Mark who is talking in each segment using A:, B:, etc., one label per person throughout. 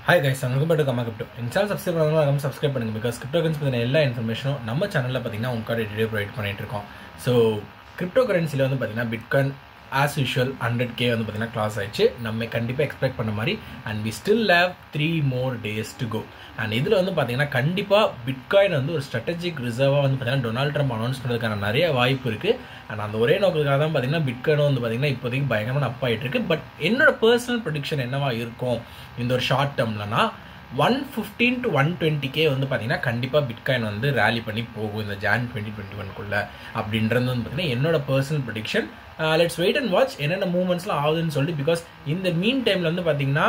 A: Hi guys, welcome back to Kama Crypto. In channel subscribe பண்ணுங்க because cryptocurrency பத்தின எல்லா இன்ஃபர்மேஷனும் நம்ம சேனல்ல பாத்தீங்கன்னா உங்களுக்கு டெய்லி ப்ரொவைட் பண்ணிட்டு இருக்கோம். So cryptocurrencyல வந்து பாத்தீங்கன்னா Bitcoin as usual 100k வந்து பாத்தீங்கன்னா கிளாஸ் ஆயிடுச்சு. நம்ம கண்டிப்பா எக்ஸ்பெக்ட் பண்ண மாதிரி and we still have 3 more days to go. And இதுல வந்து பாத்தீங்கன்னா கண்டிப்பா Bitcoin வந்து ஒரு ஸ்ட்ராட்டஜிக் ரிசர்வா வந்து பாத்தீங்கன்னா டொனால்ட் ட்ரம்ப் அனௌன்ஸ் பண்றதுக்கான நிறைய வாய்ப்பு இருக்கு. And அந்த ஒரே நோக்கத்துக்காக தான் பாத்தீங்கன்னா Bitcoin வந்து பாத்தீங்கன்னா இப்போதைக்கு பயங்கரமா அப் ஆயிட்டு இருக்கு. பட் என்னோட பர்சனல் ப்ரெடிக்ஷன் என்னவா இருக்கும் இந்த ஒரு ஷார்ட் டேர்ம்லனா 115 to 120k வந்து பாத்தீங்கன்னா கண்டிப்பா Bitcoin வந்து ரேலி பண்ணி போகும் இந்த ஜான் 2021 குள்ள அப்படின்றது வந்து பாத்தீங்கன்னா என்னோட personal prediction. Let's wait and watch என்னென்ன மூவ்மெண்ட்ஸ்லாம் ஆகுதுன்னு சொல்லி பிகாஸ் இந்த மீன் டைம்ல வந்து பாத்தீங்கன்னா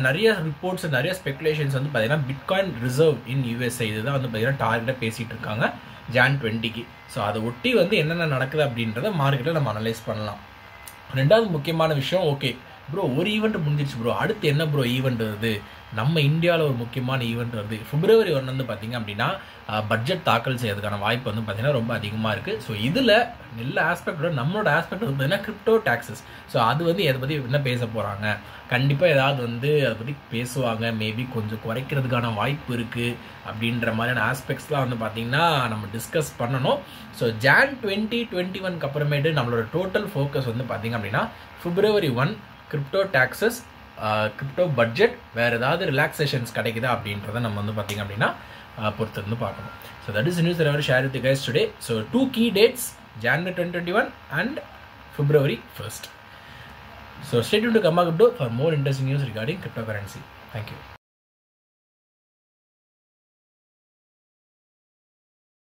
A: நிறைய ரிப்போர்ட்ஸ் நிறைய ஸ்பெகுலேஷன்ஸ் வந்து பார்த்தீங்கன்னா Bitcoin ரிசர்வ் இன் யூஎஸ்ஏ இதுதான் வந்து பார்த்தீங்கன்னா டார்கெட்டாக பேசிகிட்டு இருக்காங்க ஜான் 20க்கு. ஸோ அதை ஒட்டி வந்து என்னென்ன நடக்குது அப்படின்றத மார்க்கெட்டில் நம்ம அனலைஸ் பண்ணலாம். ரெண்டாவது முக்கியமான விஷயம், ஓகே ப்ரோ ஒரு ஈவெண்ட் முடிஞ்சிருச்சு ப்ரோ, அடுத்து என்ன ப்ரோ ஈவெண்ட் வருது? நம்ம இந்தியாவில் ஒரு முக்கியமான ஈவெண்ட் வருது. February 1 வந்து பார்த்தீங்க அப்படின்னா பட்ஜெட் தாக்கல் செய்யறதுக்கான வாய்ப்பு வந்து பார்த்தீங்கன்னா ரொம்ப அதிகமாக இருக்குது. ஸோ இதில் எல்லா ஆஸ்பெக்டோட நம்மளோட ஆஸ்பெக்ட் வந்து பார்த்தீங்கன்னா கிரிப்டோ டாக்ஸஸ். ஸோ அது வந்து எதை பற்றி என்ன பேச போகிறாங்க, கண்டிப்பாக ஏதாவது வந்து அதை பற்றி பேசுவாங்க, மேபி கொஞ்சம் குறைக்கிறதுக்கான வாய்ப்பு இருக்குது அப்படின்ற மாதிரியான ஆஸ்பெக்ட்ஸ்லாம் வந்து பார்த்திங்கன்னா நம்ம டிஸ்கஸ் பண்ணணும். ஸோ ஜான் 2021 அப்புறமேட்டு நம்மளோட டோட்டல் ஃபோக்கஸ் வந்து பார்த்திங்க அப்படின்னா February 1 crypto taxes, crypto budget, வேறு ஏதாவது ரிலாக்ஸேஷன்ஸ் கிடைக்குதா அப்படின்றத நம்ம வந்து பார்த்திங்க அப்படின்னா பொறுத்து வந்து பார்க்கணும். So that is news that I share with you guys today. So 2 key dates, January 2021 and February 1st. So stay tuned to Kama Crypto for more interesting news regarding cryptocurrency. Thank you.